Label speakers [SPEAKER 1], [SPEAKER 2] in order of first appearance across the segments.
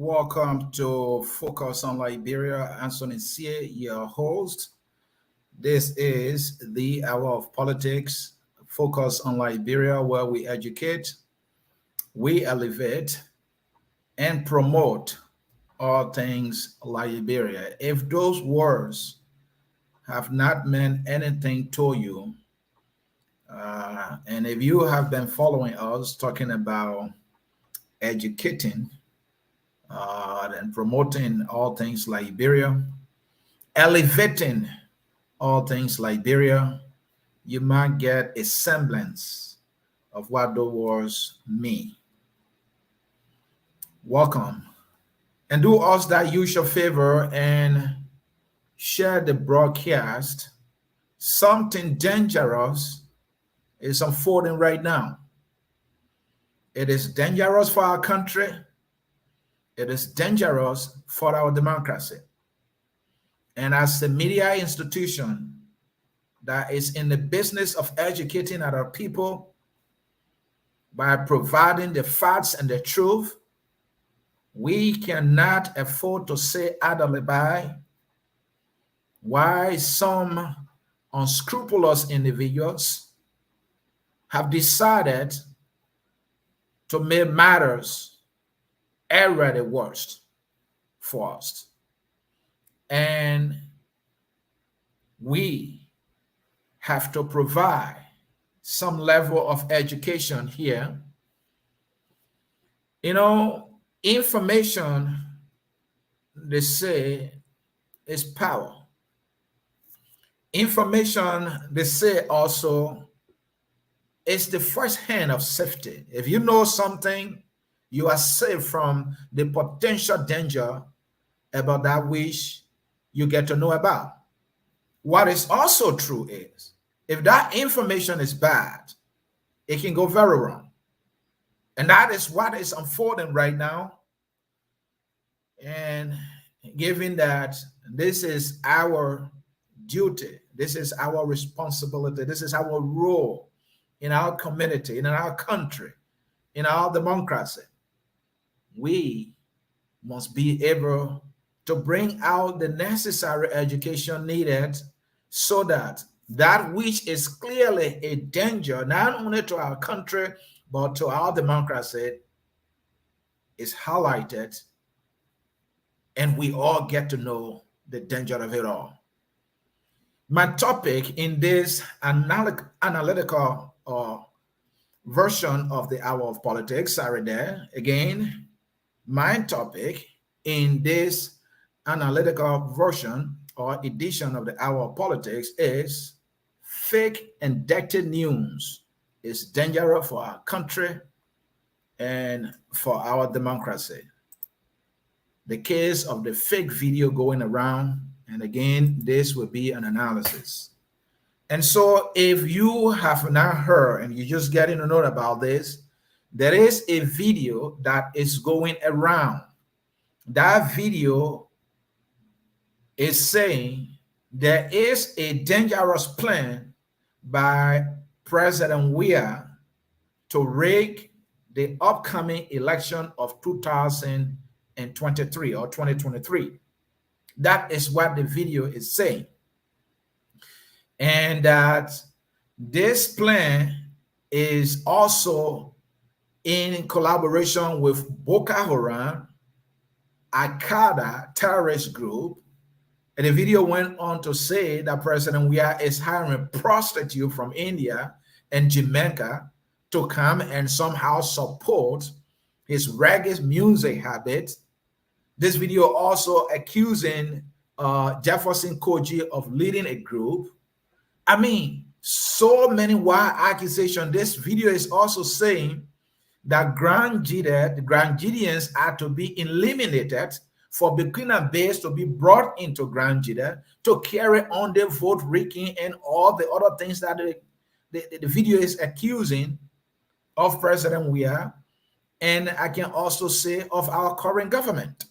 [SPEAKER 1] welcome to Focus on Liberia. Anthony Cie, your host. This is the Hour of Politics, Focus on Liberia, where we educate, we elevate, and promote all things Liberia. If those words have not meant anything to you, and if you have been following us talking about educating and promoting all things Liberia, elevating all things Liberia, you might get a semblance of what those words mean. Welcome. And do us that usual favor and share the broadcast. Something dangerous is unfolding right now. It is dangerous for our country. It is dangerous for our democracy. And as a media institution that is in the business of educating our people by providing the facts and the truth, we cannot afford to say idly by why some unscrupulous individuals have decided to make matters already worse for us. And we have to provide some level of education here. You know, information, they say, is power. Information, they say also, is the first hand of safety. If you know something, you are safe from the potential danger about that which you get to know about. What is also true is, if that information is bad, it can go very wrong. And that is what is unfolding right now. And given that this is our duty, this is our responsibility, this is our role in our community, in our country, in our democracy, we must be able to bring out the necessary education needed so that that which is clearly a danger, not only to our country, but to our democracy, is highlighted, and we all get to know the danger of it all. My topic in this analytical version of the Hour of Politics, sorry there, again, my topic in this analytical version or edition of the Hour of Politics is fake and dated news is dangerous for our country and for our democracy. The case of the fake video going around, and again, this will be an analysis. And so if you have not heard and you're just getting to know about this, there is a video that is going around. That video is saying there is a dangerous plan by President Weah to rig the upcoming election of 2023 or 2023. That is what the video is saying. And that this plan is also in collaboration with Boko Haram, Al-Qaeda terrorist group. And the video went on to say that President Weah is hiring prostitutes from India and Jamaica to come and somehow support his reggae music habits. This video also accusing Jefferson Koji of leading a group. I mean, so many wild accusations. This video is also saying that the Grand Gideons are to be eliminated for Burkina Faso to be brought into Grand Jida to carry on the vote rigging and all the other things that the video is accusing of President Weah, and I can also say of our current government.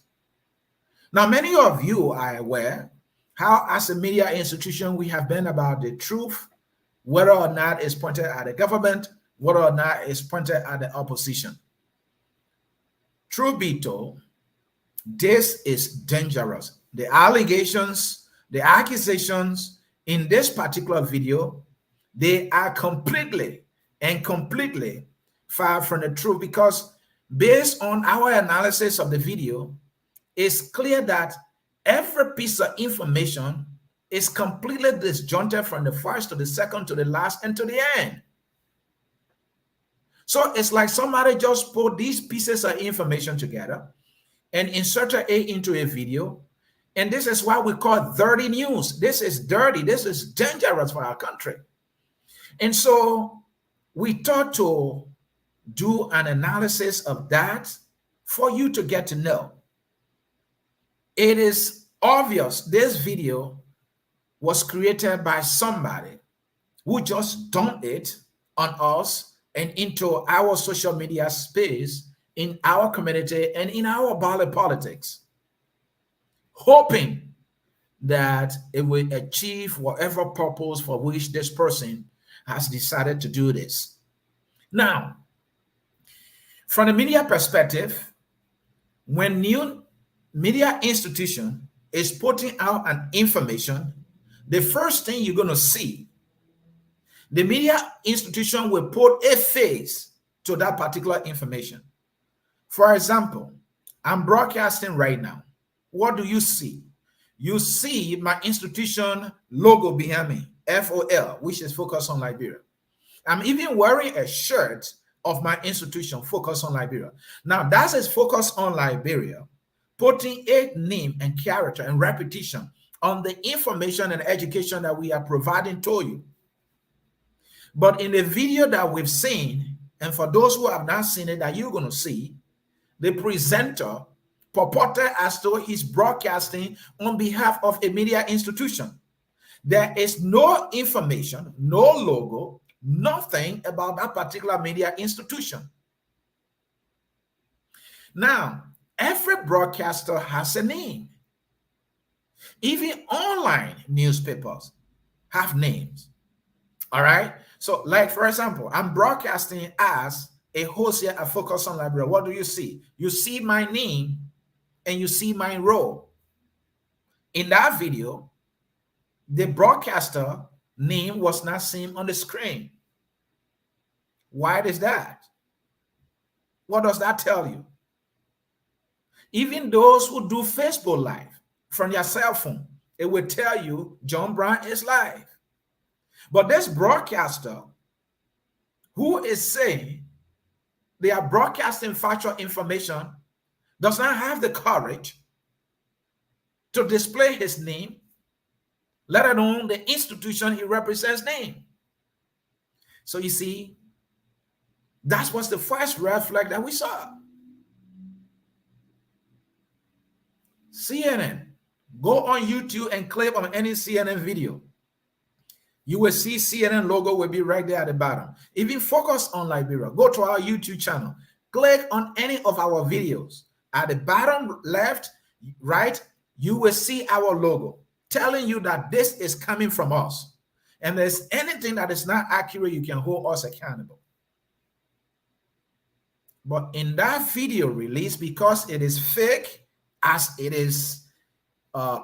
[SPEAKER 1] Now, many of you are aware how, as a media institution, we have been about the truth, whether or not it's pointed at the government, whether or not it's pointed at the opposition. Truth be told, This is dangerous. The allegations, the accusations in this particular video, they are completely far from the truth, because based on our analysis of the video, it's clear that every piece of information is completely disjointed from the first to the second to the last and to the end. So it's like somebody just put these pieces of information together and inserted it into a video. And this is why we call dirty news. This is dirty. This is dangerous for our country. And so we thought to do an analysis of that for you to get to know. It is obvious this video was created by somebody who just dumped it on us and into our social media space, in our community, and in our ballot politics, hoping that it will achieve whatever purpose for which this person has decided to do this. Now, from the media perspective, when new media institution is putting out an information, the first thing you're going to see, the media institution will put a face to that particular information. For example, I'm broadcasting right now. What do you see? You see my institution logo behind me, FOL, which is Focus on Liberia. I'm even wearing a shirt of my institution, Focus on Liberia. Now, that is Focus on Liberia, putting a name and character and repetition on the information and education that we are providing to you. But in the video that we've seen, and for those who have not seen it, that you're going to see, the presenter purported as though he's broadcasting on behalf of a media institution. There is no information, no logo, nothing about that particular media institution. Now, every broadcaster has a name. Even online newspapers have names. All right. So, like, for example, I'm broadcasting as a host here at Focus on Liberia. What do you see? You see my name and you see my role. In that video, the broadcaster name was not seen on the screen. Why is that? What does that tell you? Even those who do Facebook Live from your cell phone, it will tell you John Brown is live. But this broadcaster who is saying they are broadcasting factual information does not have the courage to display his name, let alone the institution he represents name. So you see, that was the first red flag that we saw. CNN, go on YouTube and click on any CNN video. You will see CNN logo will be right there at the bottom. Even Focus on Liberia, go to our YouTube channel, click on any of our videos. At the bottom left, right, you will see our logo telling you that this is coming from us. And there's anything that is not accurate, you can hold us accountable. But in that video release, because it is fake, as it is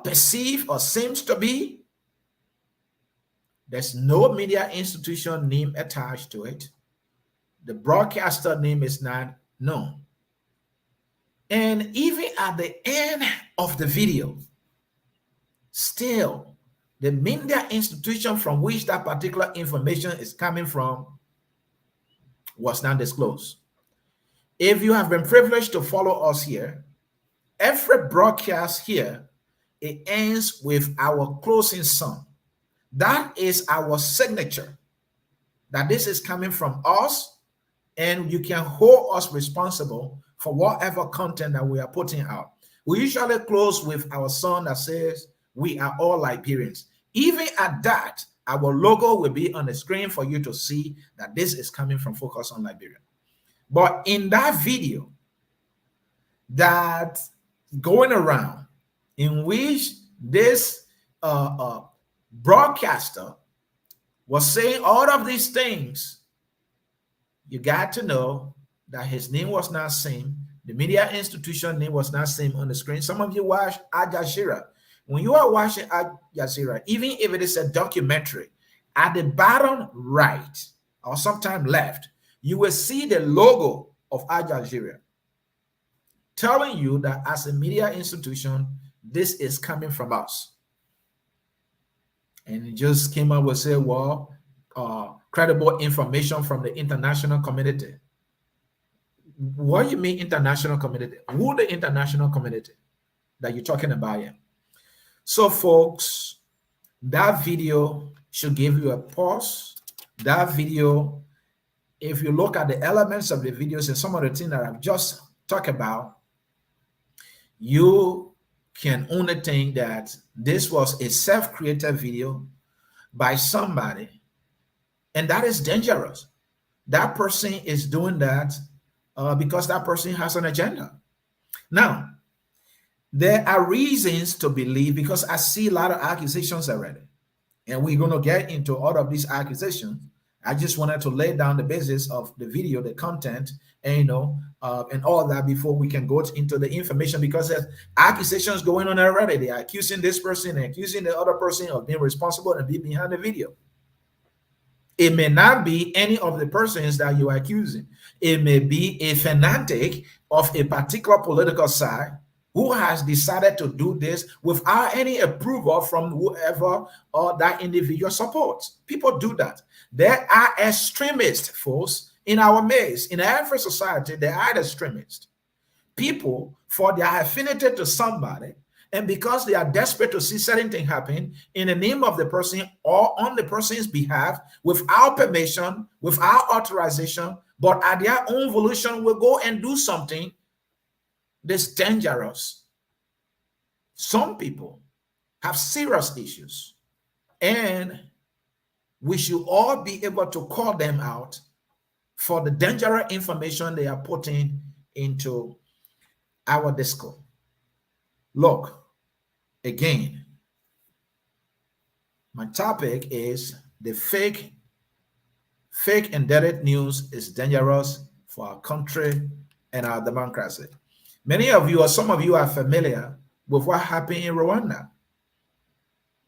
[SPEAKER 1] perceived or seems to be, there's no media institution name attached to it. The broadcaster name is not known. And even at the end of the video, still, the media institution from which that particular information is coming from was not disclosed. If you have been privileged to follow us here, every broadcast here, it ends with our closing song. That is our signature, that this is coming from us, and you can hold us responsible for whatever content that we are putting out. We usually close with our song that says, "We are all Liberians." Even at that, our logo will be on the screen for you to see that this is coming from Focus on Liberia. But in that video that's going around, in which this broadcaster was saying all of these things, you got to know that his name was not seen, The media institution name was not seen on the screen. Some of you watch Al Jazeera. When you are watching Al Jazeera, even if it is a documentary, at the bottom right or sometime left, you will see the logo of Al Jazeera telling you that as a media institution, this is coming from us. And it just came up with say, well, credible information from the international community. What do you mean international community? Who the international community that you're talking about here? So folks, that video should give you a pause. That video, if you look at the elements of the videos and some of the things that I've just talked about, you can only think that this was a self-created video by somebody, and that is dangerous. That person is doing that because that person has an agenda. Now, there are reasons to believe, because I see a lot of accusations already, and we're going to get into all of these accusations. I just wanted to lay down the basis of the video, the content, and and all that before we can go into the information, because there's accusations going on already. They are accusing this person and accusing the other person of being responsible and being behind the video. It may not be any of the persons that you are accusing. It may be a fanatic of a particular political side who has decided to do this without any approval from whoever or that individual supports. People do that. There are extremists, folks, in our midst. In every society, there are extremists. People, for their affinity to somebody, and because they are desperate to see certain things happen in the name of the person or on the person's behalf, without permission, without authorization, but at their own volition, will go and do something that's dangerous. Some people have serious issues, and we should all be able to call them out for the dangerous information they are putting into our discourse. Look, again, my topic is the fake and direct news is dangerous for our country and our democracy. Many of you, or some of you, are familiar with what happened in Rwanda.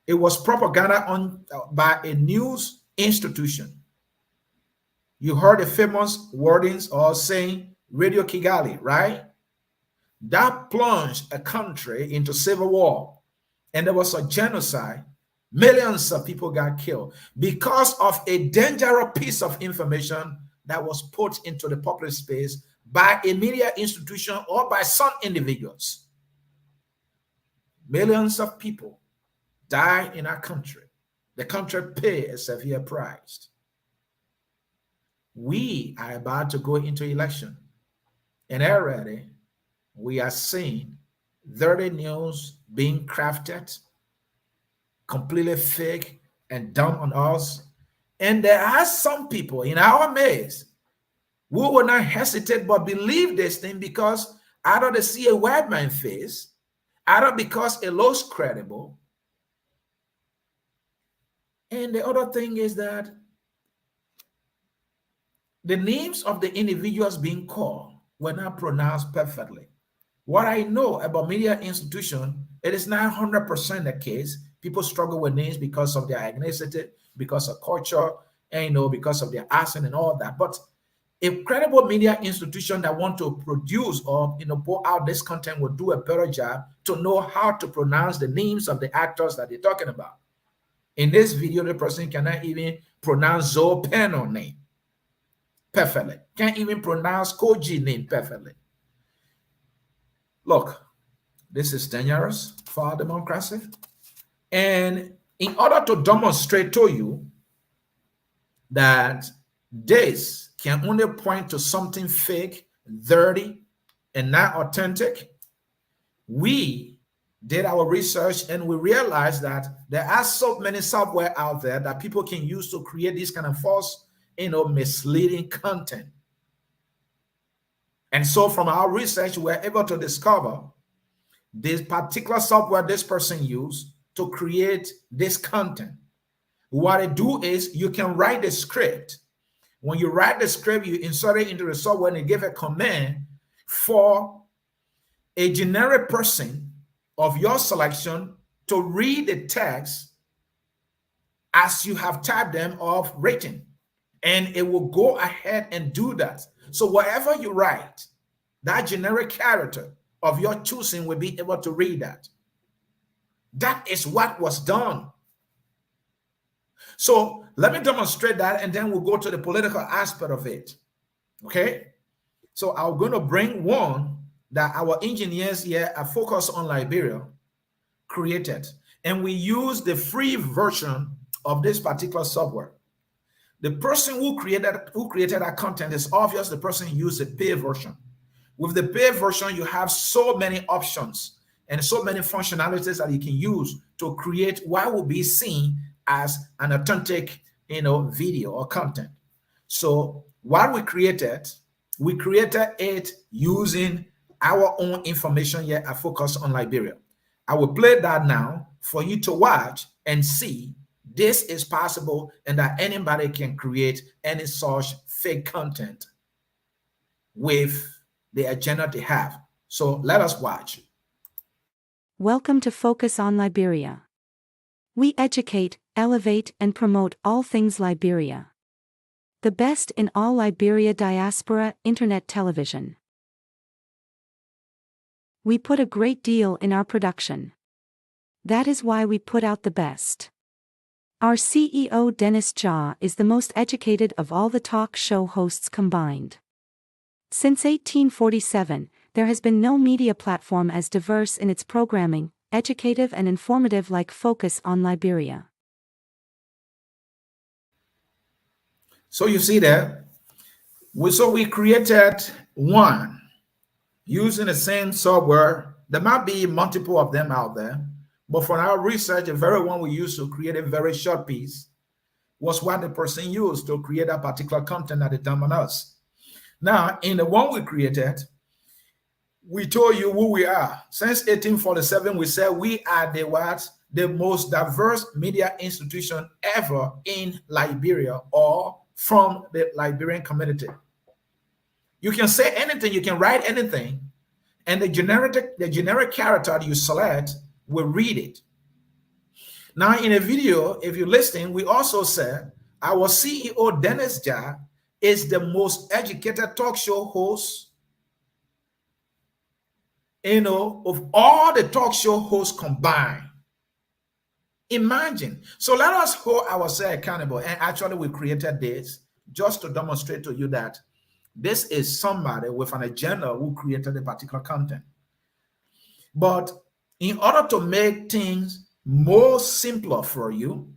[SPEAKER 1] It was propaganda by a news institution. You heard the famous wordings or saying Radio Kigali, right? That plunged a country into civil war, and there was a genocide. Millions of people got killed because of a dangerous piece of information that was put into the public space by a media institution or by some individuals. Millions of people die in our country. The country paid a severe price. We are about to go into election, and already we are seeing dirty news being crafted, completely fake and dumb on us. And there are some people in our midst who will not hesitate but believe this thing because either they see a white man's face, either because it looks credible. And the other thing is that the names of the individuals being called were not pronounced perfectly. What I know about media institution, it is not 100% the case. People struggle with names because of their ethnicity, because of culture, and because of their accent and all that. But a credible media institution that want to produce or pour out this content will do a better job to know how to pronounce the names of the actors that they're talking about. In this video, the person cannot even pronounce Zoe Penno name perfectly. Can't even pronounce Koji name perfectly. Look, this is dangerous for our democracy. And in order to demonstrate to you that this can only point to something fake, dirty, and not authentic, we did our research and we realized that there are so many software out there that people can use to create this kind of false, misleading content. And so from our research, we're able to discover this particular software this person used to create this content. What it do is you can write the script. When you write the script, you insert it into the software and you give a command. for a generic person of your selection to read the text as you have typed them of written, and it will go ahead and do that. So whatever you write, that generic character of your choosing will be able to read that. That is what was done. So let me demonstrate that, and then we'll go to the political aspect of it. Okay? So I'm going to bring one that our engineers here are focused on Liberia created. And we use the free version of this particular software. The person who created that content is obvious the person used the paid version. With the paid version, you have so many options and so many functionalities that you can use to create what will be seen as an authentic, video or content. So what we created it using our own information here at Focus on Liberia. I will play that now for you to watch and see this is possible and that anybody can create any such fake content with the agenda they have. So let us watch.
[SPEAKER 2] Welcome to Focus on Liberia. We educate, elevate, and promote all things Liberia. The best in all Liberia diaspora internet television. We put a great deal in our production. That is why we put out the best. Our CEO Dennis Jah is the most educated of all the talk show hosts combined. Since 1847, there has been no media platform as diverse in its programming, educative and informative like Focus on Liberia.
[SPEAKER 1] So you see that? We created one using the same software. There might be multiple of them out there, but for our research, the very one we used to create a very short piece was what the person used to create a particular content that determined us. Now, in the one we created, we told you who we are. Since 1847, we said we are the most diverse media institution ever in Liberia or from the Liberian community. You can say anything, you can write anything, and the generic character you select will read it. Now, in a video, if you're listening, we also said our CEO Dennis Jah is the most educated talk show host, of all the talk show hosts combined. Imagine. So let us hold ourselves accountable. And actually, we created this just to demonstrate to you that this is somebody with an agenda who created a particular content. But in order to make things more simpler for you,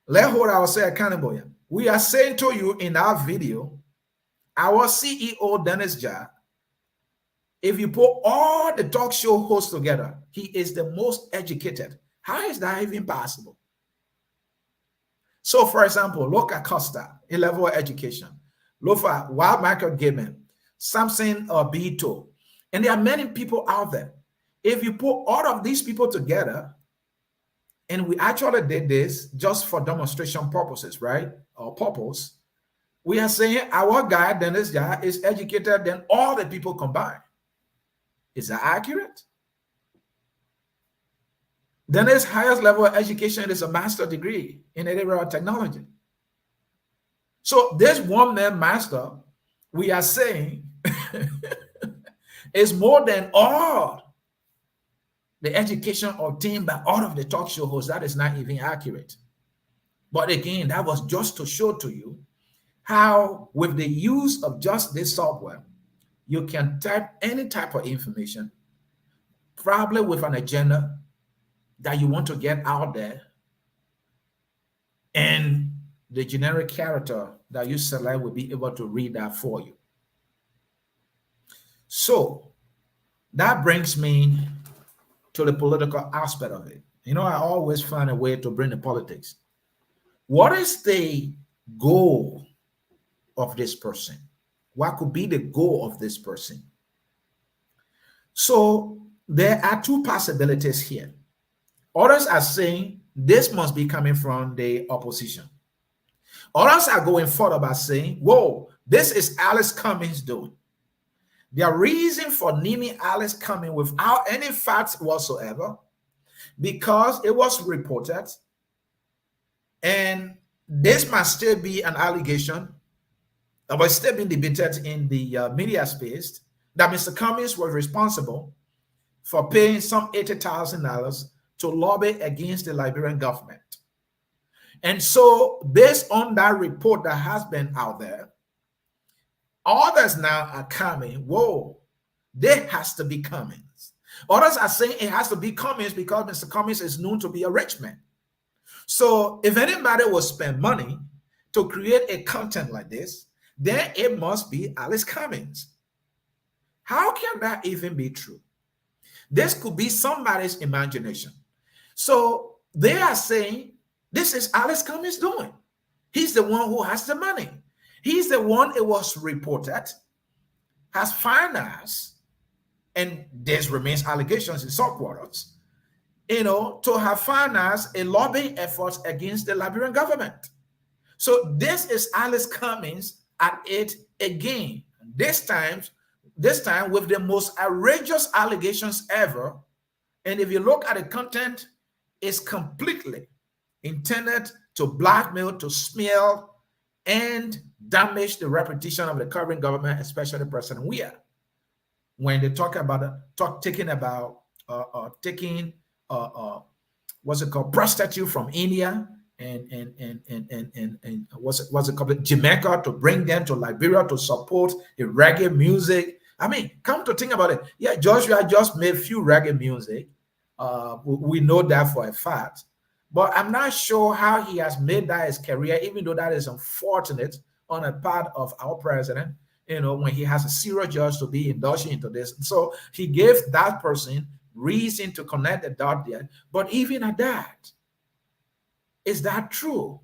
[SPEAKER 1] let's hold ourselves accountable. We are saying to you in our video, our CEO Dennis Jah, if you put all the talk show hosts together, he is the most educated. How is that even possible? So, for example, look at Costa, a level of education. Look at Wild Michael Gaiman, Samson Bito, and there are many people out there. If you put all of these people together, and we actually did this just for demonstration purposes, right? Or purpose, we are saying our guy, Dennis Jah, is educated than all the people combined. Is that accurate? Dennis' highest level of education is a master's degree in area of technology. So this one-man master, we are saying, is more than all the education obtained by all of the talk show hosts. That is not even accurate. But again, that was just to show to you how, with the use of just this software, you can type any type of information, probably with an agenda that you want to get out there, and the generic character that you select will be able to read that for you. So that brings me to the political aspect of it. I always find a way to bring the politics. What is the goal of this person? What could be the goal of this person? So there are two possibilities here. Others are saying this must be coming from the opposition. Others are going further by saying, whoa, this is Alice Cummings doing. Their reason for naming Alice Cummings without any facts whatsoever, because it was reported, and this must still be an allegation, but still being debated in the media space, that Mr. Cummings was responsible for paying some $80,000 to lobby against the Liberian government. And so, based on that report that has been out there, others now are coming, whoa, there has to be Cummings. Others are saying it has to be Cummings because Mr. Cummings is known to be a rich man. So if anybody will spend money to create a content like this, then it must be Alice Cummings. How can that even be true? This could be somebody's imagination. So they are saying this is Alice Cummings doing. He's the one who has the money. He's the one, it was reported, has financed, and this remains allegations in some quarters, to have financed a lobbying effort against the Liberian government. So this is Alice Cummings at it again. This time with the most outrageous allegations ever. And if you look at the content, it's completely intended to blackmail, to smear, and damage the reputation of the current government, especially President Weah. When they talk about taking what's it called, prostitute from India and what's it called, Jamaica, to bring them to Liberia to support the reggae music. I mean, come to think about it, yeah, Joshua just made few reggae music. We know that for a fact, but I'm not sure how he has made that his career, even though that is unfortunate on a part of our president, when he has a serious judge to be indulging into this. So he gave that person reason to connect the dot there. But even at that, is that true?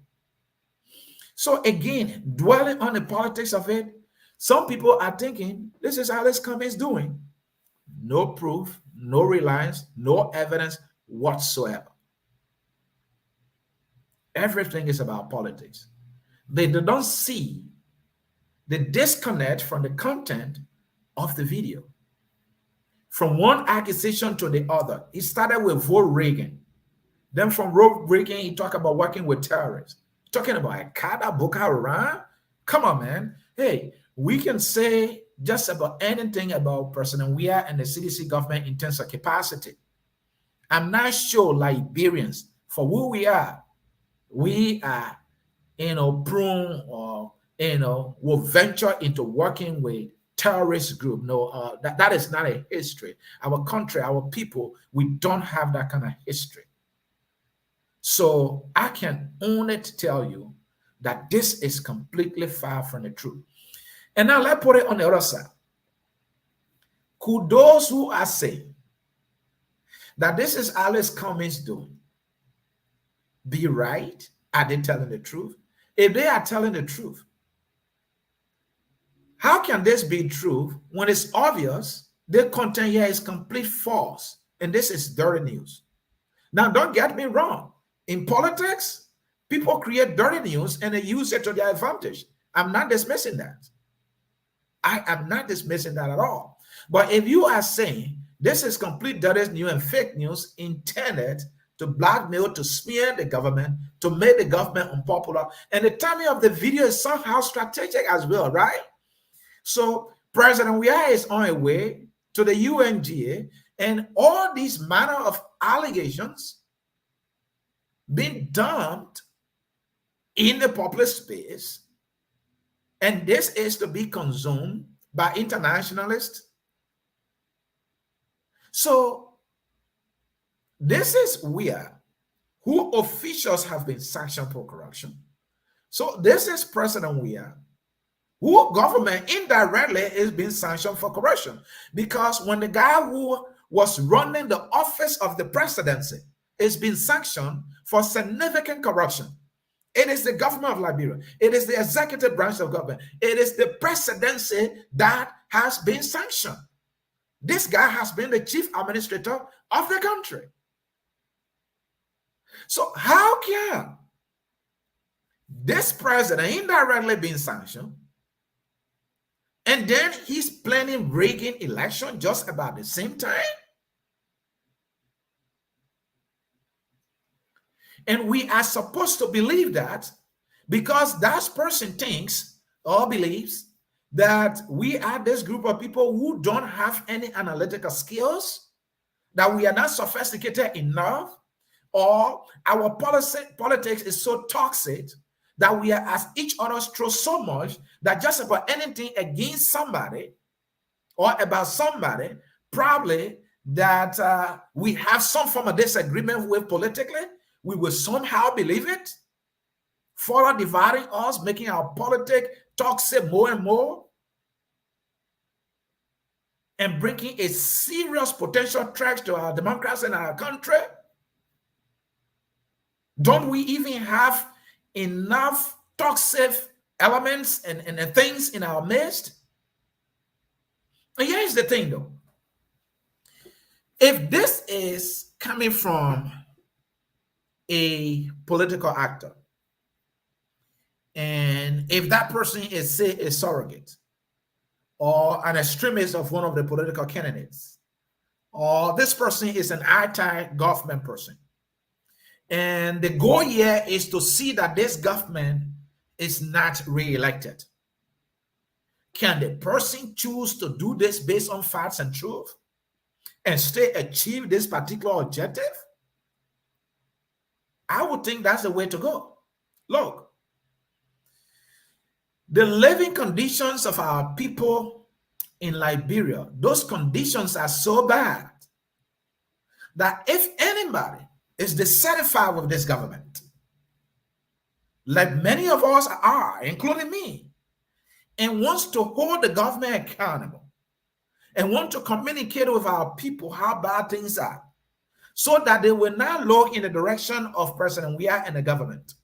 [SPEAKER 1] So again, dwelling on the politics of it, some people are thinking this is Alice Cummings doing. No proof, no reliance, no evidence whatsoever. Everything is about politics. They don't see the disconnect from the content of the video. From one accusation to the other. He started with Vote Reagan. Then from Vote Reagan, he talked about working with terrorists. Talking about Al-Qaeda, Boko Haram. Come on, man. Hey, we can say just about anything about President Weah and the CDC government in terms of capacity. I'm not sure Liberians, for who we are prone or, will venture into working with terrorist group. No, that is not a history. Our country, our people, we don't have that kind of history. So I can only tell you that this is completely far from the truth. And now let's put it on the other side. Could those who are saying that this is Alice Cummings doing be right? Are they telling the truth? If they are telling the truth, how can this be true when it's obvious the content here is complete false and this is dirty news? Now, don't get me wrong. In politics, people create dirty news and they use it to their advantage. I'm not dismissing that. I am not dismissing that at all. But if you are saying this is complete dirty news and fake news intended to blackmail, to smear the government, to make the government unpopular, and the timing of the video is somehow strategic as well, right? So President Weah is on a way to the UNGA, and all these manner of allegations being dumped in the public space, and this is to be consumed by internationalists. So this is Weah, who officials have been sanctioned for corruption. So this is President Weah, who government indirectly is being sanctioned for corruption. Because when the guy who was running the office of the presidency is being sanctioned for significant corruption, it is the government of Liberia. It is the executive branch of government. It is the presidency that has been sanctioned. This guy has been the chief administrator of the country. So how can this president indirectly being sanctioned And then he's planning rigging election just about the same time. And we are supposed to believe that because that person thinks or believes that we are this group of people who don't have any analytical skills, that we are not sophisticated enough, or our politics is so toxic that we are at each other's throat so much that just about anything against somebody or about somebody, probably that we have some form of disagreement with politically, we will somehow believe it, further dividing us, making our politics toxic more and more, and bringing a serious potential threat to our democracy and our country. Don't we even have enough toxic elements and things in our midst? And here's the thing, though. If this is coming from a political actor, and if that person is, say, a surrogate or an extremist of one of the political candidates, or this person is an anti-government person, and the goal here is to see that this government is not re-elected, can the person choose to do this based on facts and truth and still achieve this particular objective? I would think that's the way to go. Look, the living conditions of our people in Liberia, those conditions are so bad that if anybody is dissatisfied with this government, like many of us are, including me, and wants to hold the government accountable and want to communicate with our people how bad things are, so that they will not look in the direction of President Weah and the government,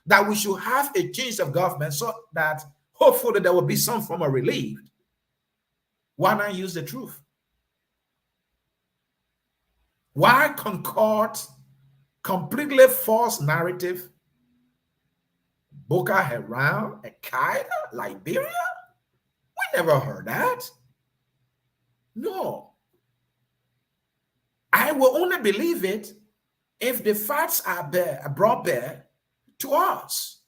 [SPEAKER 1] that we should have a change of government so that hopefully there will be some form of relief. Why not use the truth? Why concoct completely false narrative? Boko Haram, Al-Qaeda, Liberia? We never heard that. No. I will only believe it if the facts are brought bare to us.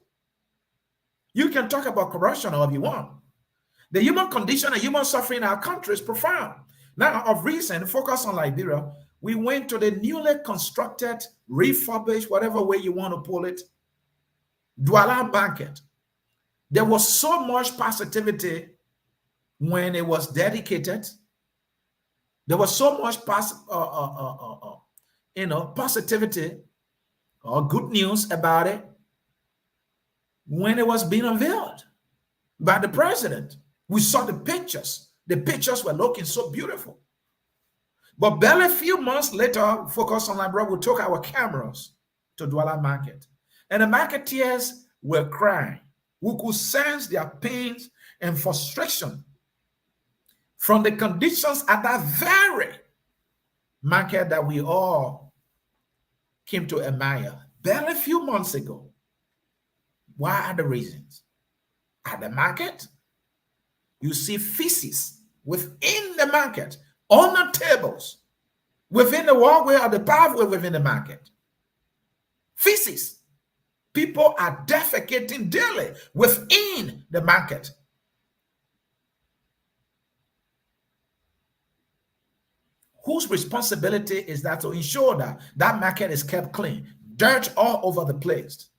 [SPEAKER 1] You can talk about corruption all you want. The human condition and human suffering in our country is profound. Now, of recent, focus on Liberia, we went to the newly constructed, refurbished, whatever way you want to pull it, Douala Market. There was so much positivity when it was dedicated. There was so much positivity or good news about it when it was being unveiled by the president. We saw the pictures. The pictures were looking so beautiful. But barely a few months later, focus on Liberia, we took our cameras to Douala Market. And the marketeers were crying. We could sense their pains and frustration from the conditions at that very market that we all came to admire barely a few months ago. What are the reasons? At the market, you see feces within the market, on the tables, within the walkway or the pathway within the market. Feces. People are defecating daily within the market. Whose responsibility is that to ensure that that market is kept clean? Dirt all over the place.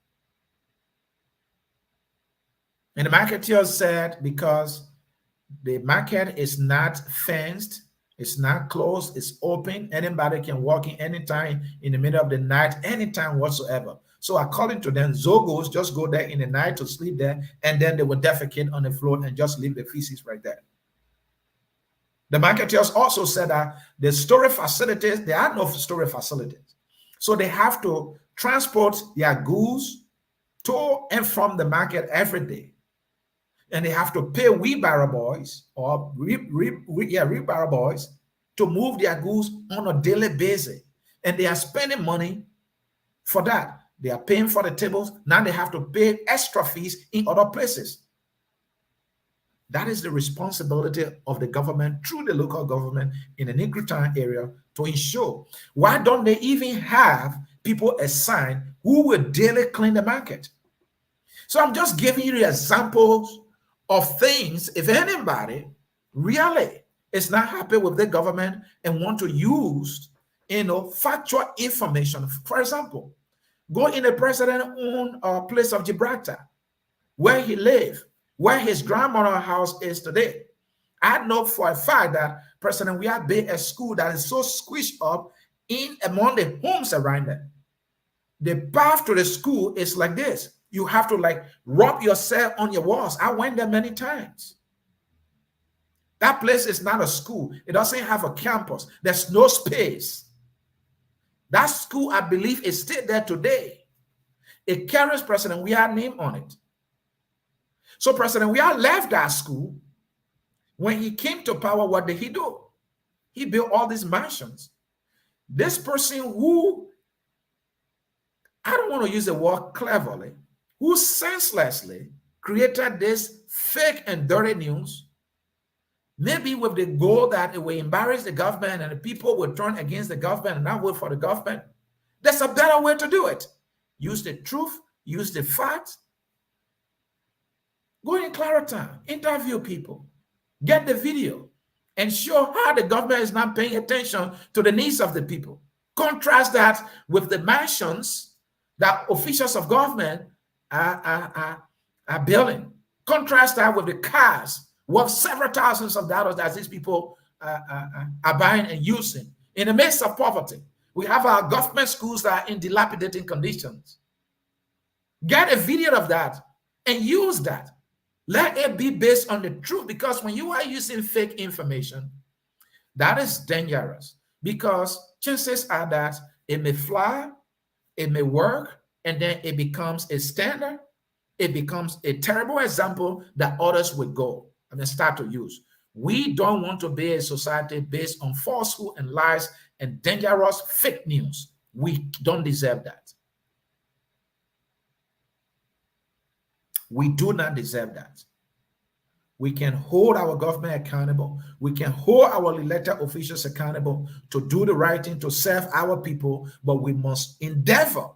[SPEAKER 1] And the marketeer said because the market is not fenced, it's not closed, it's open. Anybody can walk in anytime in the middle of the night, anytime whatsoever. So according to them, Zogos just go there in the night to sleep there, and then they will defecate on the floor and just leave the feces right there. The marketeers also said that the storage facilities, there are no storage facilities. So they have to transport their goods to and from the market every day. And they have to pay wheelbarrow boys or wheelbarrow boys to move their goods on a daily basis. And they are spending money for that. They are paying for the tables. Now they have to pay extra fees in other places. That is the responsibility of the government through the local government in the Negritan area to ensure. Why don't they even have people assigned who will daily clean the market? So I'm just giving you the examples of things. If anybody really is not happy with the government and want to use, factual information, for example, go in the president's own place of Gibraltar, where he lived, where his grandmother's house is today. I know for a fact that President we have built a school that is so squished up in among the homes around them. The path to the school is like this. You have to like rub yourself on your walls. I went there many times. That place is not a school. It doesn't have a campus. There's no space. That school, I believe, is still there today. It carries President Weah's name on it. So President Weah left that school. When he came to power, what did he do? He built all these mansions. This person who, I don't want to use the word cleverly, who senselessly created this fake and dirty news, maybe with the goal that it will embarrass the government and the people will turn against the government and not vote for the government. There's a better way to do it. Use the truth, use the facts. Go in Clarendon, interview people, get the video, and show how the government is not paying attention to the needs of the people. Contrast that with the mansions that officials of government are building. Contrast that with the cars worth several thousands of dollars that these people are buying and using. In the midst of poverty, we have our government schools that are in dilapidating conditions. Get a video of that and use that. Let it be based on the truth, because when you are using fake information, that is dangerous, because chances are that it may fly, it may work, and then it becomes a standard. It becomes a terrible example that others would go and start to use. We don't want to be a society based on falsehood and lies and dangerous fake news. We don't deserve that. We do not deserve that. We can hold our government accountable. We can hold our elected officials accountable to do the right thing, to serve our people, but we must endeavor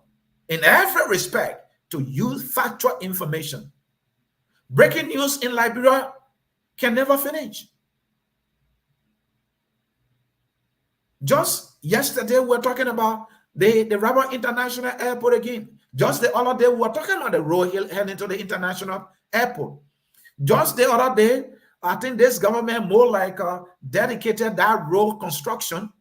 [SPEAKER 1] in every respect to use factual information. Breaking news in Liberia can never finish. Just yesterday, we were talking about the Rabat International Airport again. Just the other day, we were talking about the road heading to the international airport. Just the other day, I think this government more like dedicated that road construction.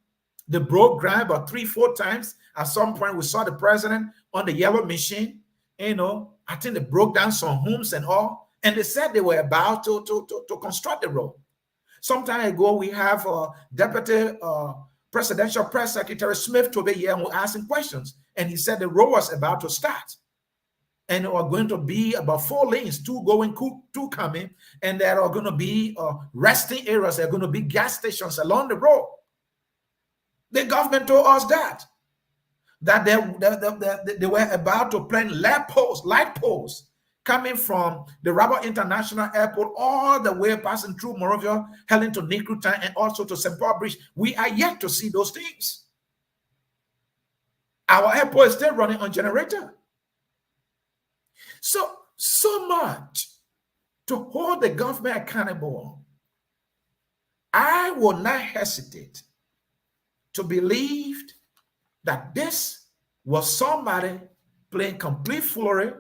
[SPEAKER 1] They broke ground about 3-4 times. At some point, we saw the president on the yellow machine. I think they broke down some homes and all. And they said they were about to construct the road. Some time ago, we have Deputy Presidential Press Secretary Smith to be here and we're asking questions. And he said the road was about to start. And there are going to be about 4 lanes, 2 going, 2 coming. And there are going to be resting areas. There are going to be gas stations along the road. The government told us that they were about to plant light poles coming from the Rabat International Airport all the way passing through Monrovia, heading to Negritan and also to St. Paul Bridge. We are yet to see those things. Our airport is still running on generator. So much to hold the government accountable. I will not hesitate to believe that this was somebody playing complete foolery,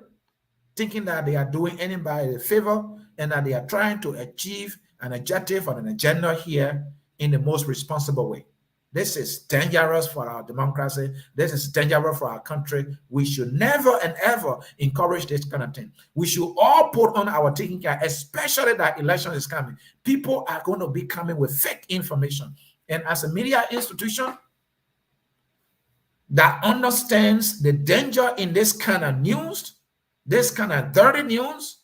[SPEAKER 1] thinking that they are doing anybody a favor and that they are trying to achieve an objective or an agenda here in the most responsible way. This is dangerous for our democracy. This is dangerous for our country. We should never and ever encourage this kind of thing. We should all put on our taking care, especially that election is coming. People are going to be coming with fake information. And as a media institution that understands the danger in this kind of news, this kind of dirty news,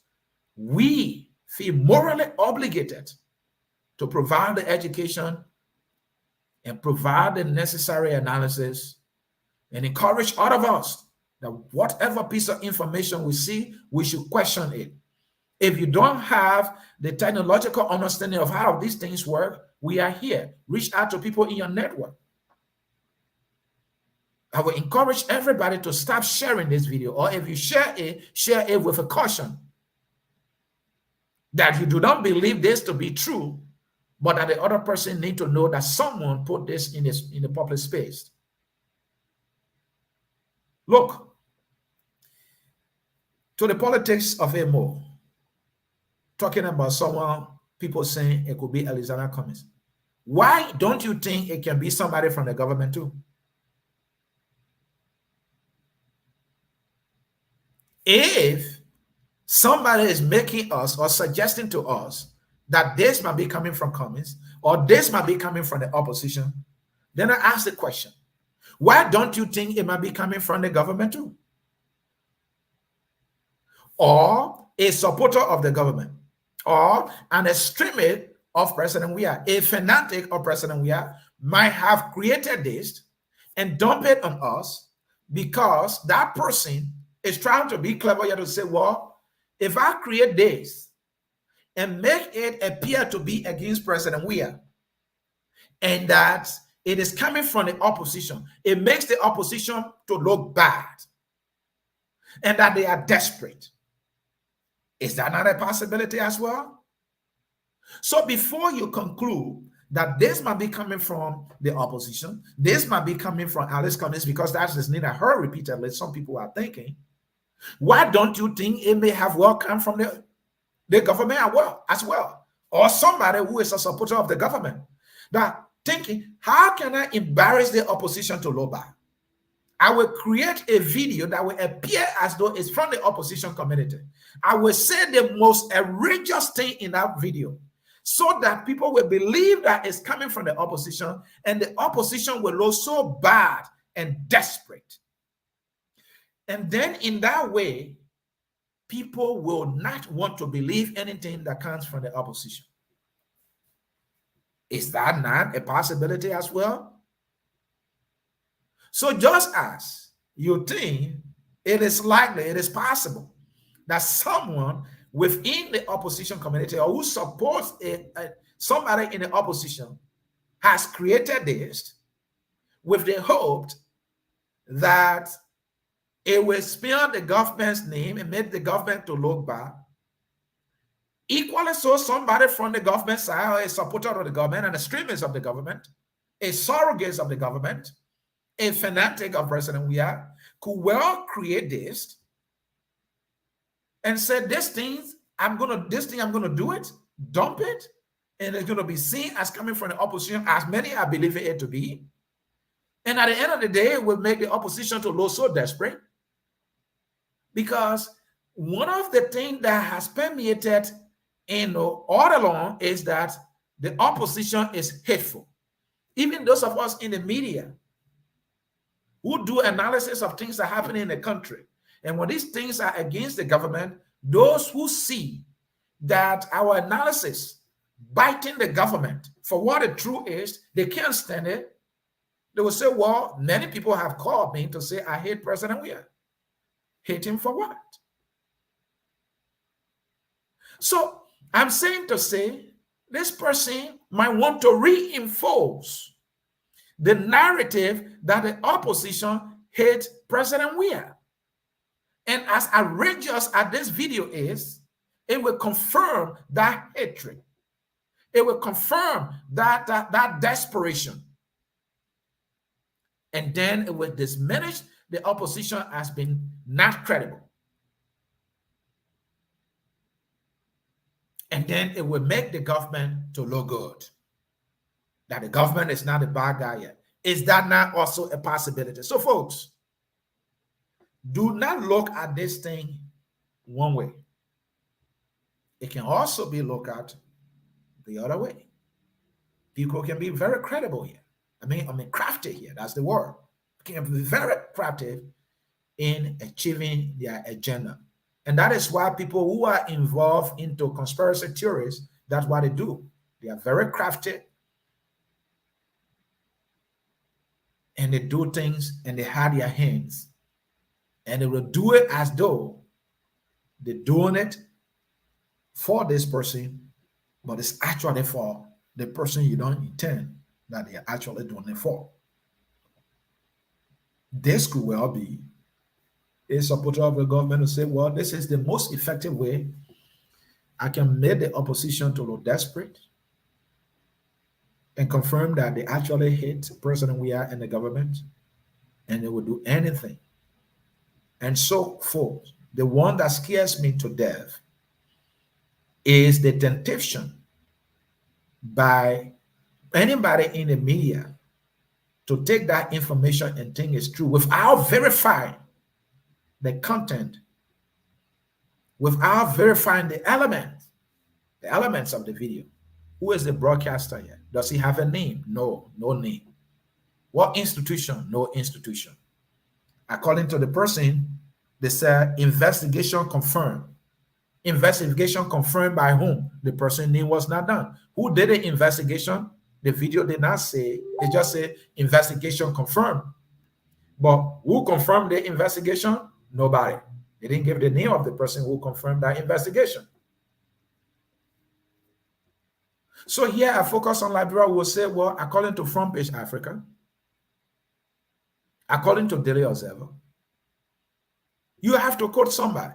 [SPEAKER 1] we feel morally obligated to provide the education and provide the necessary analysis and encourage all of us that whatever piece of information we see, we should question it. If you don't have the technological understanding of how these things work, we are here. Reach out to people in your network. I will encourage everybody to stop sharing this video, or if you share it with a caution that you do not believe this to be true, but that the other person need to know that someone put this in the public space. Look, to the politics of Emo, talking about someone, people saying it could be Elizana Cummings. Why don't you think it can be somebody from the government too? If somebody is making us or suggesting to us that this might be coming from Cummings or this might be coming from the opposition, then I ask the question, why don't you think it might be coming from the government too? Or a supporter of the government, or an extremist of President Weah, a fanatic of President Weah might have created this and dump it on us because that person is trying to be clever here to say, well, if I create this and make it appear to be against President Weah and that it is coming from the opposition, it makes the opposition to look bad and that they are desperate. Is that not a possibility as well? So before you conclude that this might be coming from the opposition, this might be coming from Alice Cummings, because that is neither her repeatedly, some people are thinking, why don't you think it may have well come from the government as well? Or somebody who is a supporter of the government that thinking, how can I embarrass the opposition to Loba? I will create a video that will appear as though it's from the opposition community. I will say the most outrageous thing in that video so that people will believe that it's coming from the opposition, and the opposition will look so bad and desperate. And then in that way, people will not want to believe anything that comes from the opposition. Is that not a possibility as well? So just as you think it is likely, it is possible that someone within the opposition community or who supports somebody in the opposition has created this with the hope that it will smear the government's name and make the government to look bad. Equally so, somebody from the government side, or a supporter of the government, an extremist of the government, a surrogate of the government, a fanatic of President Weah, could well create this and say, this thing I'm gonna do it, dump it, and it's gonna be seen as coming from the opposition, as many are believing it to be. And at the end of the day, it will make the opposition to look so desperate, because one of the things that has permeated all along is that the opposition is hateful. Even those of us in the media who do analysis of things that happen in the country, and when these things are against the government, those who see that our analysis biting the government for what the truth is, they can't stand it. They will say, well, many people have called me to say, I hate President Weah. Hate him for what? So I'm saying to say, this person might want to reinforce the narrative that the opposition hates President Weah. And as outrageous as this video is, it will confirm that hatred. It will confirm that desperation. And then it will diminish the opposition as being not credible. And then it will make the government to look good. That the government is not a bad guy yet. Is that not also a possibility? So folks, do not look at this thing one way. It can also be looked at the other way. People can be very credible here. I mean crafty here. That's the word. Can be very crafty in achieving their agenda. And that is why people who are involved into conspiracy theories, that's what they do. They are very crafty, and they do things and they hide their hands. And they will do it as though they're doing it for this person, but it's actually for the person you don't intend that they're actually doing it for. This could well be a supporter of the government to say, well, this is the most effective way I can make the opposition to look desperate and confirm that they actually hate President Weah and the government and they will do anything. And so forth. The one that scares me to death is the temptation by anybody in the media to take that information and think it's true without verifying the content, without verifying the elements of the video. Who is the broadcaster here? Does he have a name? No, no name. What institution? No institution. According to the person, they said investigation confirmed. Investigation confirmed by whom? The person name was not done. Who did the investigation? The video did not say. It just said investigation confirmed. But who confirmed the investigation? Nobody. They didn't give the name of the person who confirmed that investigation. So here I focus on Liberia. We'll say, well, according to Front Page Africa, according to Daily Observer, you have to quote somebody.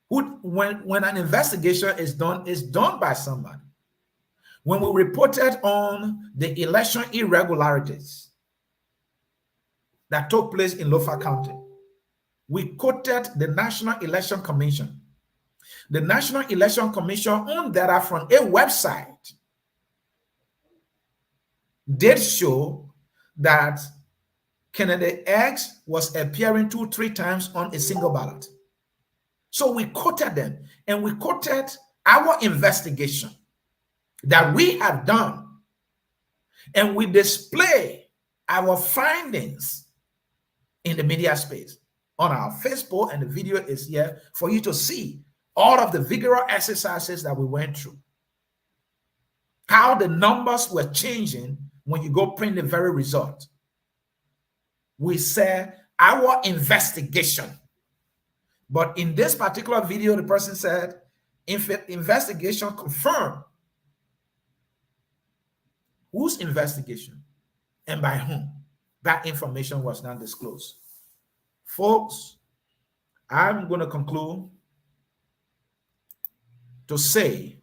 [SPEAKER 1] Who, when an investigation is done by somebody. When we reported on the election irregularities that took place in Lofa County, we quoted the National Election Commission. The National Election Commission owned data from a website did show that candidate X was appearing 2-3 times on a single ballot. So we quoted them and we quoted our investigation that we have done, and we display our findings in the media space on our Facebook, and the video is here for you to see all of the vigorous exercises that we went through, how the numbers were changing when you go print the very result. We said our investigation. But in this particular video, the person said, investigation confirmed. Whose investigation and by whom? That information was not disclosed. Folks, I'm going to conclude to say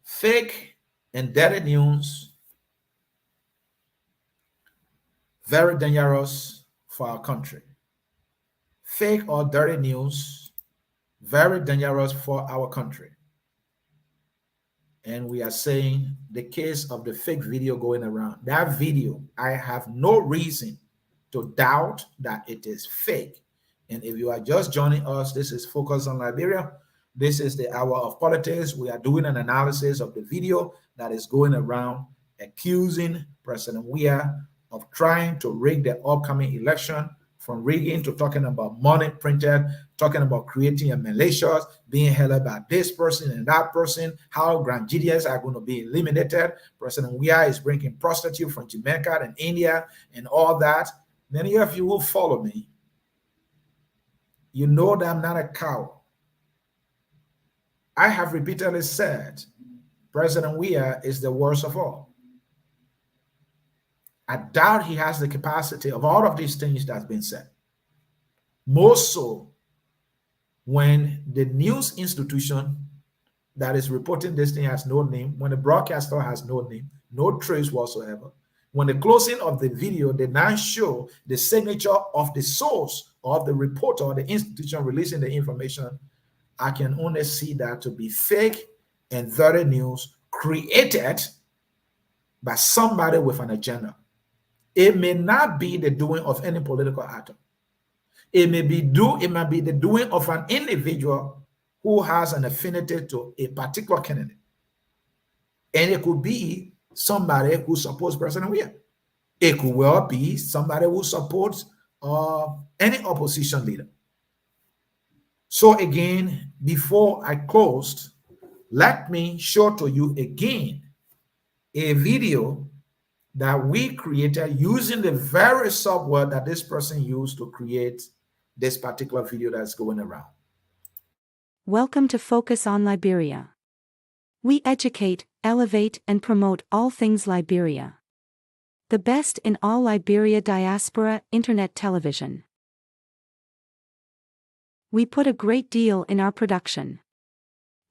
[SPEAKER 1] fake and dirty news, very dangerous for our country. Fake or dirty news, very dangerous for our country. And we are saying the case of the fake video going around. That video, I have no reason to doubt that it is fake. And if you are just joining us, this is Focus on Liberia. This is the hour of politics. We are doing an analysis of the video that is going around accusing President Weah of trying to rig the upcoming election, from rigging to talking about money printed, talking about creating a militia, being held up by this person and that person, how Grandidians are going to be eliminated. President Weah is bringing prostitutes from Jamaica and India and all that. Many of you will follow me. You know that I'm not a coward. I have repeatedly said President Weah is the worst of all. I doubt he has the capacity of all of these things that's been said. More so when the news institution that is reporting this thing has no name, when the broadcaster has no name, no trace whatsoever, when the closing of the video did not show the signature of the source of the reporter or the institution releasing the information, I can only see that to be fake and dirty news created by somebody with an agenda. It may not be the doing of any political actor. It might be the doing of an individual who has an affinity to a particular candidate. And it could be somebody who supports President Weah. It could well be somebody who supports any opposition leader. So again, before I closed, let me show to you again a video that we created using the very software that this person used to create this particular video that's going around.
[SPEAKER 2] Welcome to Focus on Liberia. We educate, elevate, and promote all things Liberia. The best in all Liberia diaspora internet television. We put a great deal in our production.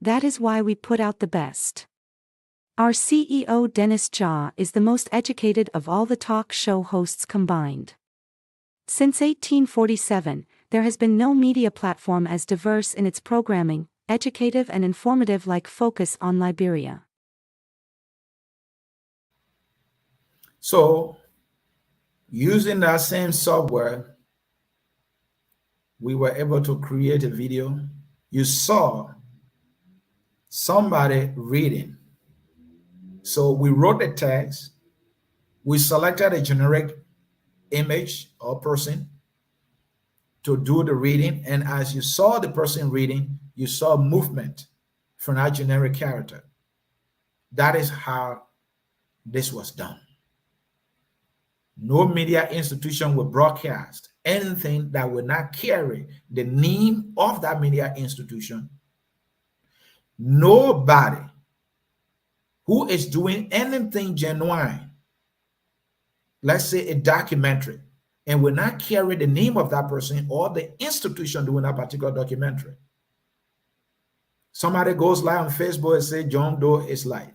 [SPEAKER 2] That is why we put out the best. Our CEO Dennis Jaw is the most educated of all the talk show hosts combined. Since 1847, there has been no media platform as diverse in its programming, educative and informative like Focus on Liberia.
[SPEAKER 1] So, using that same software, we were able to create a video. You saw somebody reading. So we wrote the text, we selected a generic image or person to do the reading. And as you saw the person reading, you saw movement from that generic character. That is how this was done. No media institution will broadcast anything that will not carry the name of that media institution. Nobody who is doing anything genuine, let's say a documentary, and will not carry the name of that person or the institution doing that particular documentary. Somebody goes live on Facebook and say John Doe is live.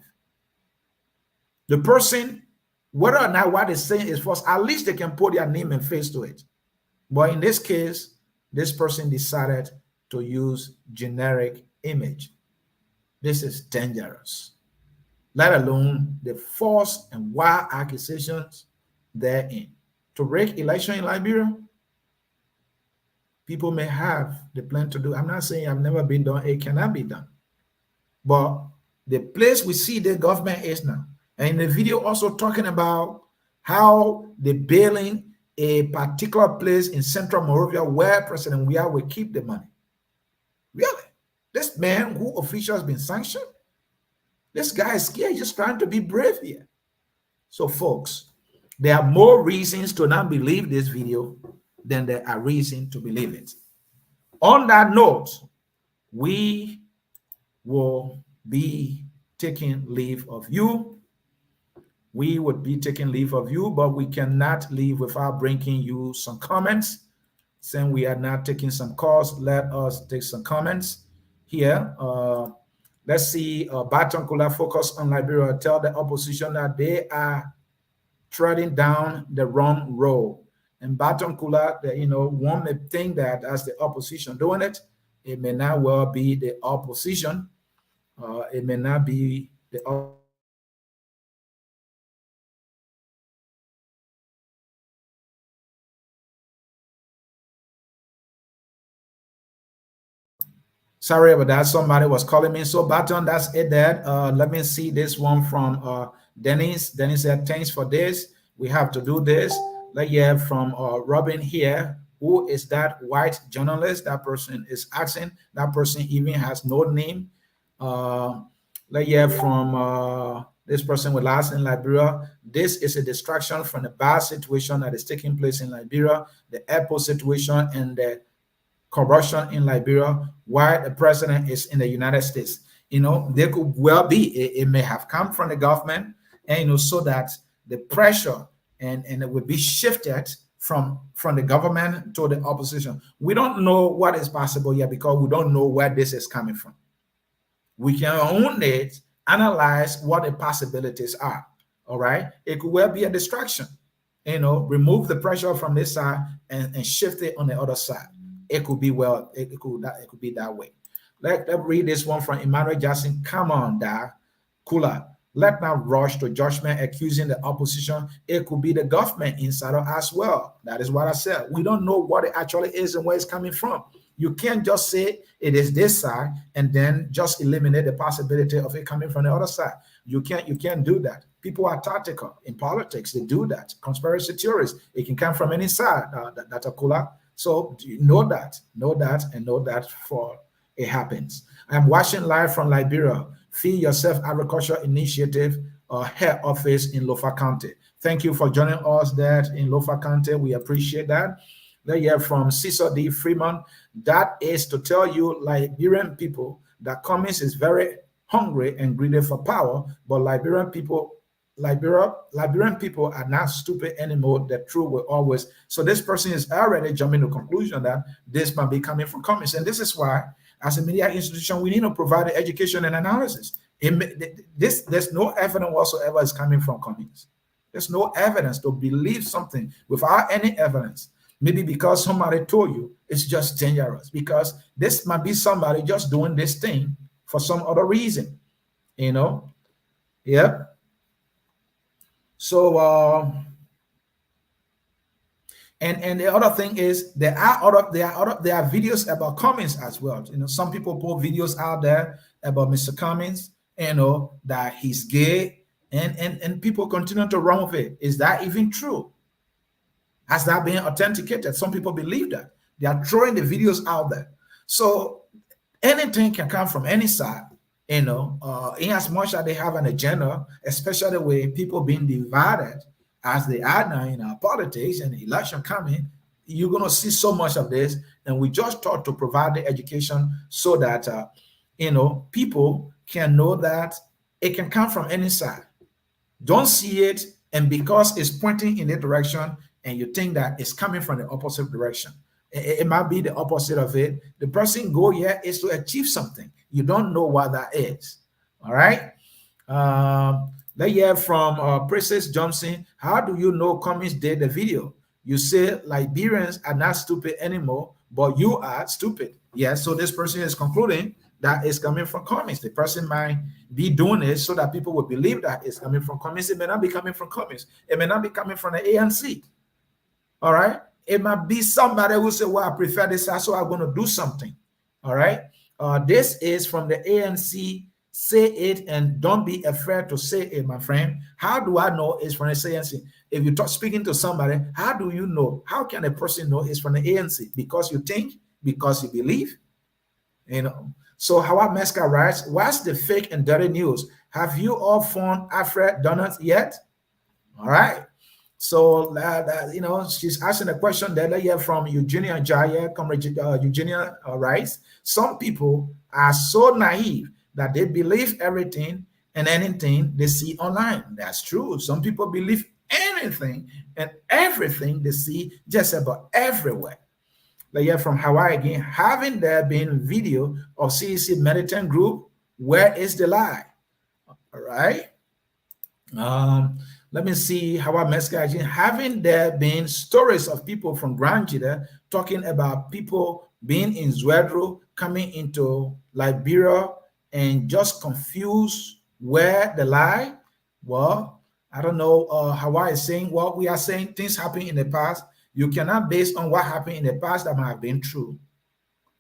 [SPEAKER 1] The person, whether or not what they're saying is false, at least they can put their name and face to it. But in this case, this person decided to use generic image. This is dangerous, let alone the false and wild accusations therein. To rig election in Liberia, people may have the plan to do. I'm not saying I've never been done. It cannot be done. But the place we see the government is now. And in the video also talking about how they're bailing a particular place in Central Monrovia where President Weah will keep the money. Really? This man who officially has been sanctioned? This guy is scared. He's just trying to be brave here. So, folks, there are more reasons to not believe this video than there are reasons to believe it. On that note, we will be taking leave of you. We would be taking leave of you, but we cannot leave without bringing you some comments. Since we are not taking some calls, let us take some comments here. Let's see. Baton Kula Focus on Liberia tell the opposition that they are treading down the wrong road. And Baton Kula, one may think that as the opposition doing it, it may not well be the opposition. It may not be the Sorry about that. Somebody was calling me. So, Baton, that's it there. Let me see this one from Dennis. Dennis said, thanks for this. We have to do this. Let's hear from Robin here. Who is that white journalist? That person is asking. That person even has no name. Let's hear from this person with last in Liberia. This is a distraction from the bad situation that is taking place in Liberia, the airport situation, and the corruption in Liberia while the president is in the United States. There could well be, it may have come from the government, and so that the pressure and it would be shifted from the government to the opposition. We don't know what is possible yet because we don't know where this is coming from. We can only analyze what the possibilities are. All right. It could well be a distraction, remove the pressure from this side and shift it on the other side. It could be it could be that way. Let's read this one from Emmanuel Jackson. Come on, Da Kula. Let not rush to judgment accusing the opposition. It could be the government insider as well. That is what I said. We don't know what it actually is and where it's coming from. You can't just say it is this side and then just eliminate the possibility of it coming from the other side. You can't do that. People are tactical in politics. They do that. Conspiracy theories. It can come from any side. That's a Kula. So know that for it happens. I'm watching live from Liberia. Feed Yourself Agriculture Initiative head office in Lofa County. Thank you for joining us there in Lofa County. We appreciate that. Let's hear from Cecil D. Freeman. That is to tell you, Liberian people, that Cummings is very hungry and greedy for power, but Liberian people are not stupid anymore. The truth will always. So this person is already jumping to the conclusion that this might be coming from Cummings, and this is why, as a media institution, we need to provide the education and analysis. There's no evidence whatsoever is coming from Cummings. There's no evidence to believe something without any evidence. Maybe because somebody told you, it's just dangerous, because this might be somebody just doing this thing for some other reason, you know. Yeah. So and the other thing is, there are videos about Cummings as well. You know, some people put videos out there about Mr. Cummings, you know, that he's gay, and people continue to run with it. Is that even true? Has that been authenticated? Some people believe that. They are throwing the videos out there. So anything can come from any side, you know, in as much as they have an agenda, especially with people being divided as they are now in our politics and election coming. You're going to see so much of this. And we just thought to provide the education so that, you know, people can know that it can come from any side. Don't see it, and because it's pointing in the direction and you think that it's coming from the opposite direction, it might be the opposite of it. The person goal here is to achieve something. You don't know what that is. All right. Let's hear from Princess Johnson. How do you know Cummings did the video? You say Liberians are not stupid anymore, but you are stupid. Yes. So this person is concluding that it's coming from Cummings. The person might be doing it so that people will believe that it's coming from Cummings. It may not be coming from Cummings. It may not be coming from the ANC. All right. It might be somebody who say, well, I prefer this, so I'm going to do something. All right. This is from the ANC. Say it and don't be afraid to say it, my friend. How do I know it's from the ANC? If you're speaking to somebody, how do you know? How can a person know it's from the ANC? Because you think, because you believe, you know. So Howard Meska writes, what's the fake and dirty news? Have you all found Alfred Donuts yet? All right. So, you know, she's asking a question that I hear from Eugenia Jaya, Comrade Eugenia writes, some people are so naive that they believe everything and anything they see online. That's true. Some people believe anything and everything they see just about everywhere. But yeah, from Hawaii again, having there been video of CEC militant group, where is the lie? All right. Let me see how I Meska again. Having there been stories of people from Grand Jida talking about people being in Zwedro, coming into Liberia, and just confused where the lie. Well, I don't know. Hawaii is saying, well, we are saying things happen in the past. You cannot base on what happened in the past that might have been true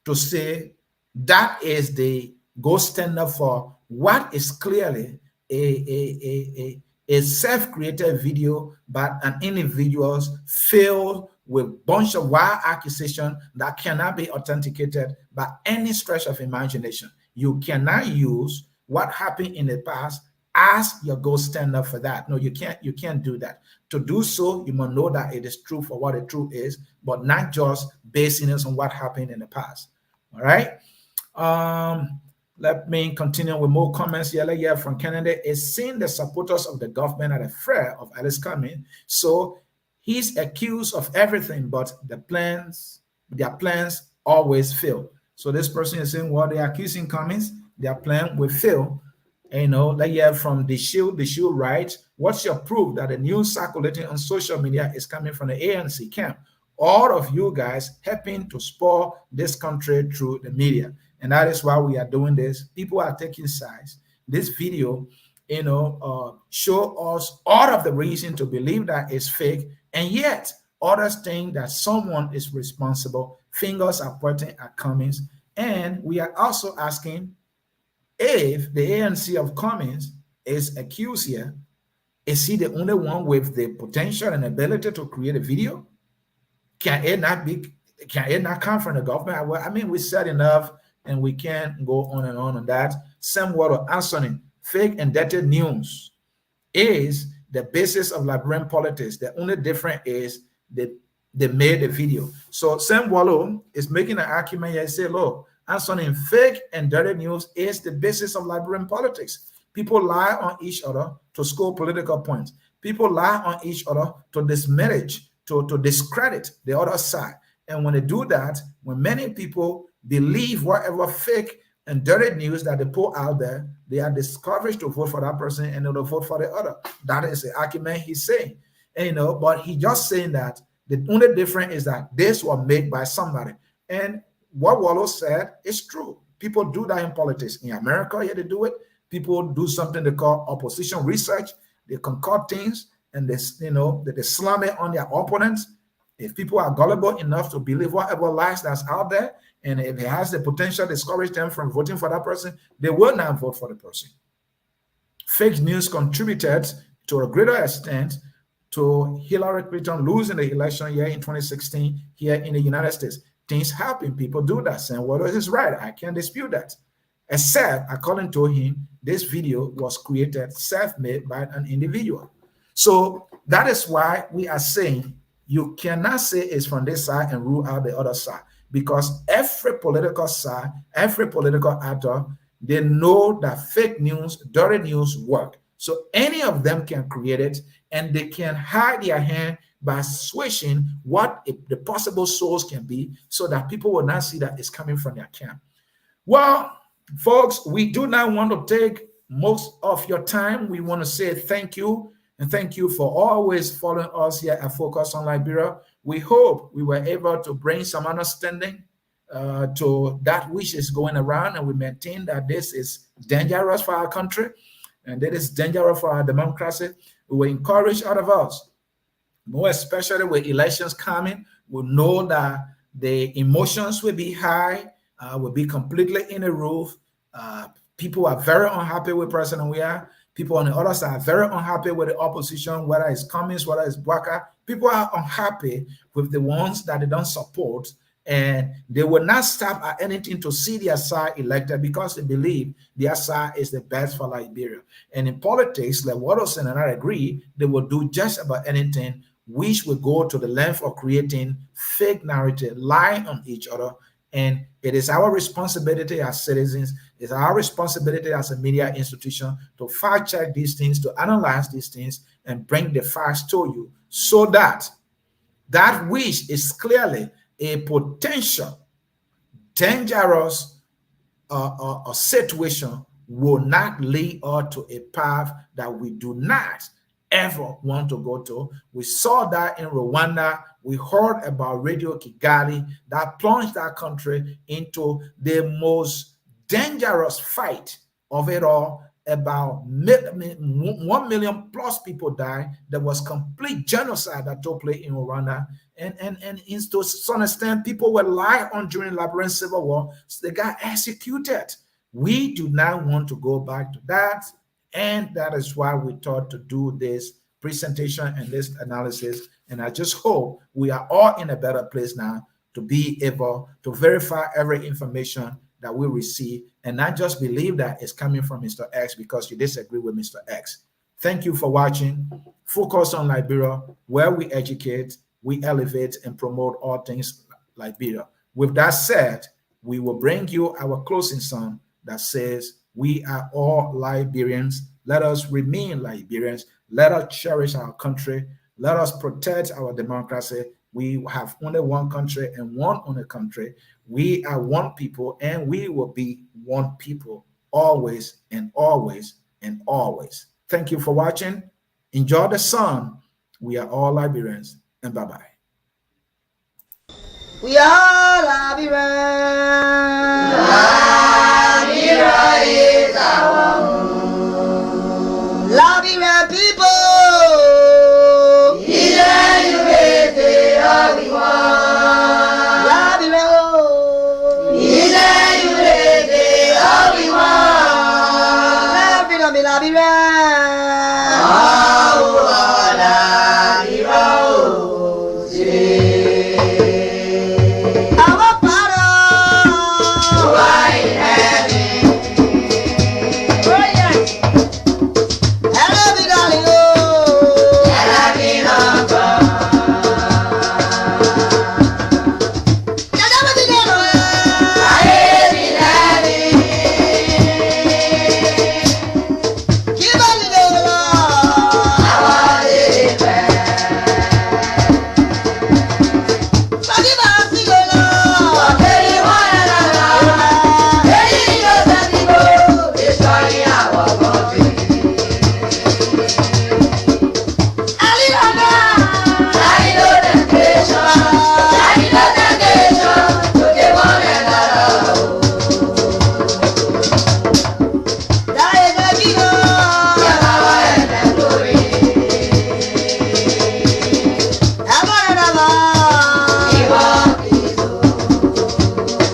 [SPEAKER 1] to say that is the gold standard for what is clearly a self-created video by an individuals filled with bunch of wild accusation that cannot be authenticated by any stretch of imagination. You cannot use what happened in the past as your gold standard for that. No, you can't do that. To do so, you must know that it is true for what the truth is, but not just basing it on what happened in the past. All right. Let me continue with more comments here. Yeah, from Canada is seeing the supporters of the government are afraid of Alice coming. So he's accused of everything, but their plans always fail. So this person is saying, well, they're accusing Cummings, their plan will fail. And, you know, like yeah, from the shield writes, what's your proof that the news circulating on social media is coming from the ANC camp? All of you guys helping to spoil this country through the media. And that is why we are doing this. People are taking sides. This video, you know, show us all of the reason to believe that it's fake. And yet others think that someone is responsible. Fingers are pointing at Cummings. And we are also asking, if the ANC of Cummings is accused here, is he the only one with the potential and ability to create a video? Can it not come from the government? Well, I mean, we said enough and we can't go on and on that. Same word of answering. Fake and dirty news is the basis of Liberian politics. The only difference is the they made a video. So Sam Wallow is making an argument here. He say, look, answering fake and dirty news is the basis of Liberian politics. People lie on each other to score political points. People lie on each other to disparage, to discredit the other side. And when they do that, when many people believe whatever fake and dirty news that they put out there, they are discouraged to vote for that person and they'll vote for the other. That is the argument he's saying. And, but he just saying that the only difference is that this was made by somebody. And what Wallow said is true. People do that in politics. In America, here they do it. People do something they call opposition research. They concoct things and they slam it on their opponents. If people are gullible enough to believe whatever lies that's out there, and if it has the potential to discourage them from voting for that person, they will not vote for the person. Fake news contributed to a greater extent to Hillary Clinton losing the election year in 2016 here in the United States. Things happen. People do that. Saying, well, this is right. I can't dispute that. Except, according to him, this video was created, self-made by an individual. So that is why we are saying you cannot say it's from this side and rule out the other side. Because every political side, every political actor, they know that fake news, dirty news work. So any of them can create it, and they can hide their hand by switching what the possible source can be so that people will not see that it's coming from their camp. Well, folks, we do not want to take most of your time. We want to say thank you, and thank you for always following us here at Focus on Liberia. We hope we were able to bring some understanding to that which is going around, and we maintain that this is dangerous for our country and that is dangerous for our democracy. We will encourage all of us, more especially with elections coming. We know that the emotions will be high, will be completely in the roof. People are very unhappy with President Weah. People on the other side are very unhappy with the opposition, whether it's Cummings, whether it's Bwaka. People are unhappy with the ones that they don't support, and they will not stop at anything to see their side elected because they believe their side is the best for Liberia. And in politics, like Watterson and I agree, they will do just about anything which will go to the length of creating fake narrative, lying on each other. And it is our responsibility as citizens, it's our responsibility as a media institution to fact check these things, to analyze these things, and bring the facts to you so that that which is clearly a potential dangerous situation will not lead us to a path that we do not ever want to go to. We saw that in Rwanda. We heard about Radio Kigali that plunged that country into the most dangerous fight of it all. About 1 million plus people died. There was complete genocide that took place in Rwanda. And to some extent, people were lied on during the Liberian Civil War. So they got executed. We do not want to go back to that. And that is why we thought to do this presentation and this analysis. And I just hope we are all in a better place now to be able to verify every information that we receive and not just believe that it's coming from Mr. X because you disagree with Mr. X. Thank you for watching. Focus on Liberia, where we educate, we elevate, and promote all things Liberia. With that said, we will bring you our closing song that says, we are all Liberians. Let us remain Liberians. Let us cherish our country. Let us protect our democracy. We have only one country and one only country. We are one people, and we will be one people always and always and always. Thank you for watching. Enjoy the sun. We are all Liberians, and bye-bye.
[SPEAKER 3] We are Liberians. Liberia is our